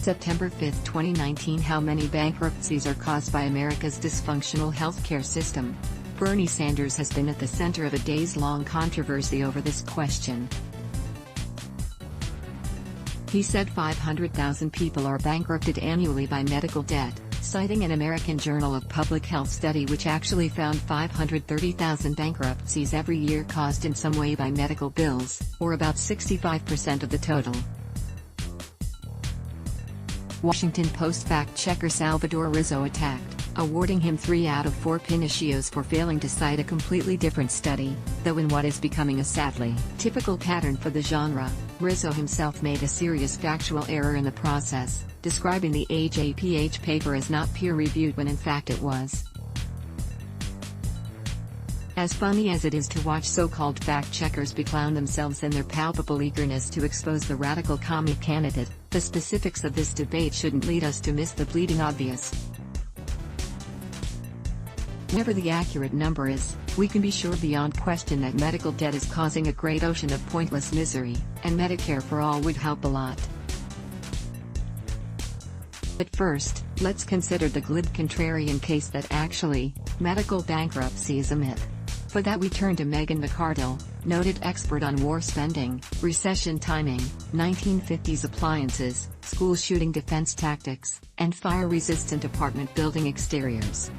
September 5, 2019. How many bankruptcies are caused by America's dysfunctional healthcare system? Bernie Sanders has been at the center of a days-long controversy over this question. He said 500,000 people are bankrupted annually by medical debt, citing an American Journal of Public Health study which actually found 530,000 bankruptcies every year caused in some way by medical bills, or about 65% of the total. Washington Post fact-checker Salvador Rizzo attacked, awarding him 3 out of 4 pinocchios for failing to cite a completely different study, though in what is becoming a sadly typical pattern for the genre, Rizzo himself made a serious factual error in the process, describing the AJPH paper as not peer-reviewed when in fact it was. As funny as it is to watch so-called fact-checkers beclown themselves in their palpable eagerness to expose the radical commie candidate, the specifics of this debate shouldn't lead us to miss the bleeding obvious. Whatever the accurate number is, we can be sure beyond question that medical debt is causing a great ocean of pointless misery, and Medicare for all would help a lot. But first, let's consider the glib contrarian case that actually, medical bankruptcy is a myth. For that we turn to Megan McArdle, noted expert on war spending, recession timing, 1950s appliances, school shooting defense tactics, and fire-resistant apartment building exteriors.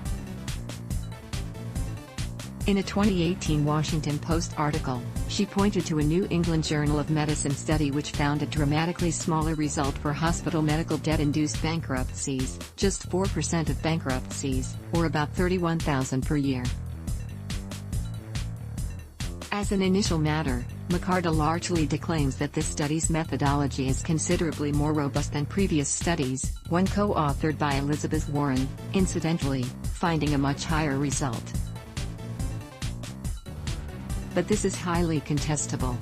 In a 2018 Washington Post article, she pointed to a New England Journal of Medicine study which found a dramatically smaller result for hospital medical debt-induced bankruptcies, just 4% of bankruptcies, or about 31,000 per year. As an initial matter, McArdle largely declaims that this study's methodology is considerably more robust than previous studies, one co-authored by Elizabeth Warren, incidentally, finding a much higher result. But this is highly contestable.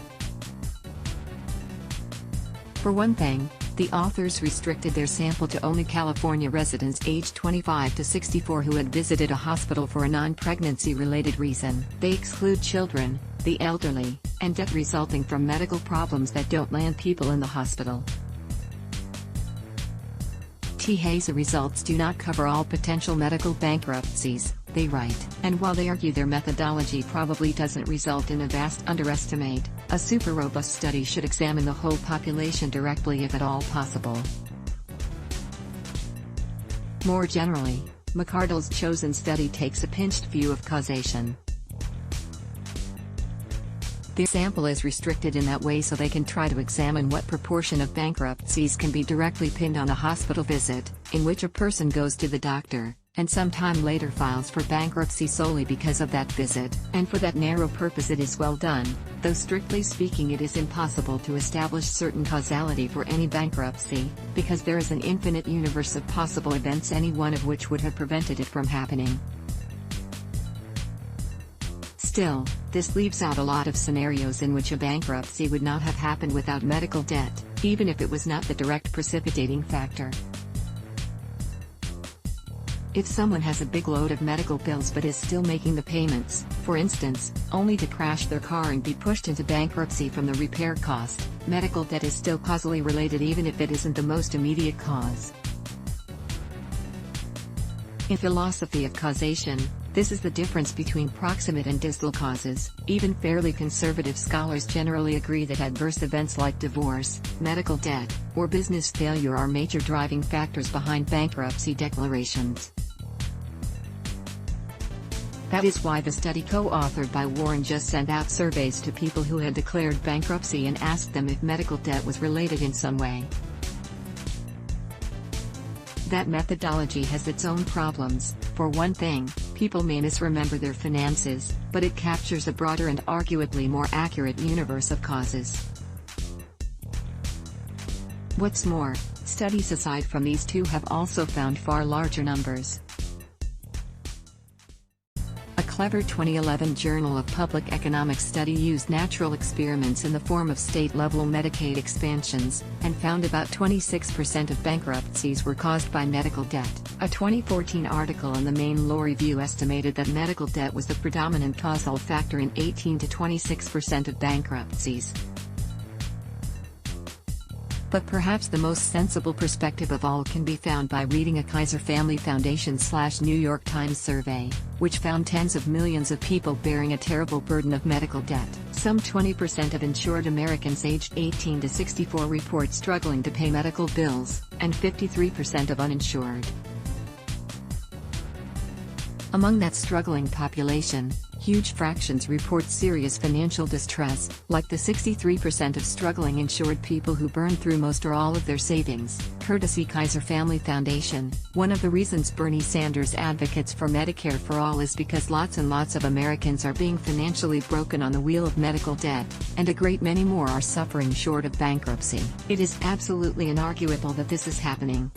For one thing, the authors restricted their sample to only California residents aged 25 to 64 who had visited a hospital for a non-pregnancy related reason. They exclude children, the elderly, and debt resulting from medical problems that don't land people in the hospital. THASA results do not cover all potential medical bankruptcies, they write. And while they argue their methodology probably doesn't result in a vast underestimate, a super robust study should examine the whole population directly if at all possible. More generally, McArdle's chosen study takes a pinched view of causation. Their sample is restricted in that way so they can try to examine what proportion of bankruptcies can be directly pinned on a hospital visit, in which a person goes to the doctor, and sometime later files for bankruptcy solely because of that visit. And for that narrow purpose it is well done, though strictly speaking it is impossible to establish certain causality for any bankruptcy, because there is an infinite universe of possible events any one of which would have prevented it from happening. Still, this leaves out a lot of scenarios in which a bankruptcy would not have happened without medical debt, even if it was not the direct precipitating factor. If someone has a big load of medical bills but is still making the payments, for instance, only to crash their car and be pushed into bankruptcy from the repair cost, medical debt is still causally related even if it isn't the most immediate cause. In philosophy of causation, this is the difference between proximate and distal causes. Even fairly conservative scholars generally agree that adverse events like divorce, medical debt, or business failure are major driving factors behind bankruptcy declarations. That is why the study co-authored by Warren just sent out surveys to people who had declared bankruptcy and asked them if medical debt was related in some way. That methodology has its own problems. For one thing, people may misremember their finances, but it captures a broader and arguably more accurate universe of causes. What's more, studies aside from these two have also found far larger numbers. A clever 2011 Journal of Public Economics study used natural experiments in the form of state-level Medicaid expansions, and found about 26% of bankruptcies were caused by medical debt. A 2014 article in the Main Law Review estimated that medical debt was the predominant causal factor in 18 to 26% of bankruptcies. But perhaps the most sensible perspective of all can be found by reading a Kaiser Family Foundation/New York Times survey, which found tens of millions of people bearing a terrible burden of medical debt. Some 20% of insured Americans aged 18 to 64 report struggling to pay medical bills, and 53% of uninsured. Among that struggling population, huge fractions report serious financial distress, like the 63% of struggling insured people who burn through most or all of their savings. Courtesy Kaiser Family Foundation, one of the reasons Bernie Sanders advocates for Medicare for All is because lots and lots of Americans are being financially broken on the wheel of medical debt, and a great many more are suffering short of bankruptcy. It is absolutely inarguable that this is happening.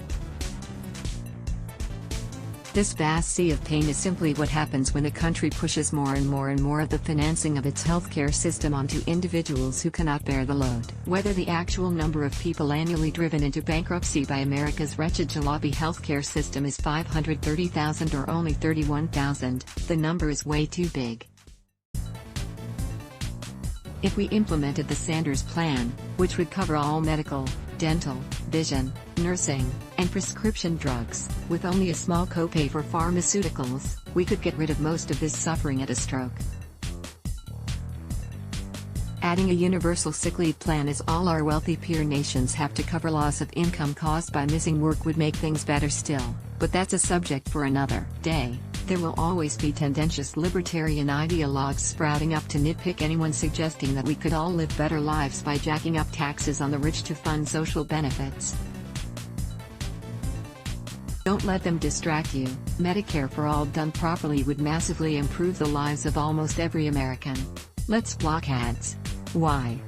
This vast sea of pain is simply what happens when a country pushes more and more of the financing of its healthcare system onto individuals who cannot bear the load. Whether the actual number of people annually driven into bankruptcy by America's wretched jalopy healthcare system is 530,000 or only 31,000, the number is way too big. If we implemented the Sanders Plan, which would cover all medical, dental, vision, nursing, and prescription drugs, with only a small copay for pharmaceuticals, we could get rid of most of this suffering at a stroke. Adding a universal sick leave plan as all our wealthy peer nations have to cover loss of income caused by missing work would make things better still, but that's a subject for another day. There will always be tendentious libertarian ideologues sprouting up to nitpick anyone suggesting that we could all live better lives by jacking up taxes on the rich to fund social benefits. Don't let them distract you. Medicare for All done properly would massively improve the lives of almost every American. Let's block ads. Why?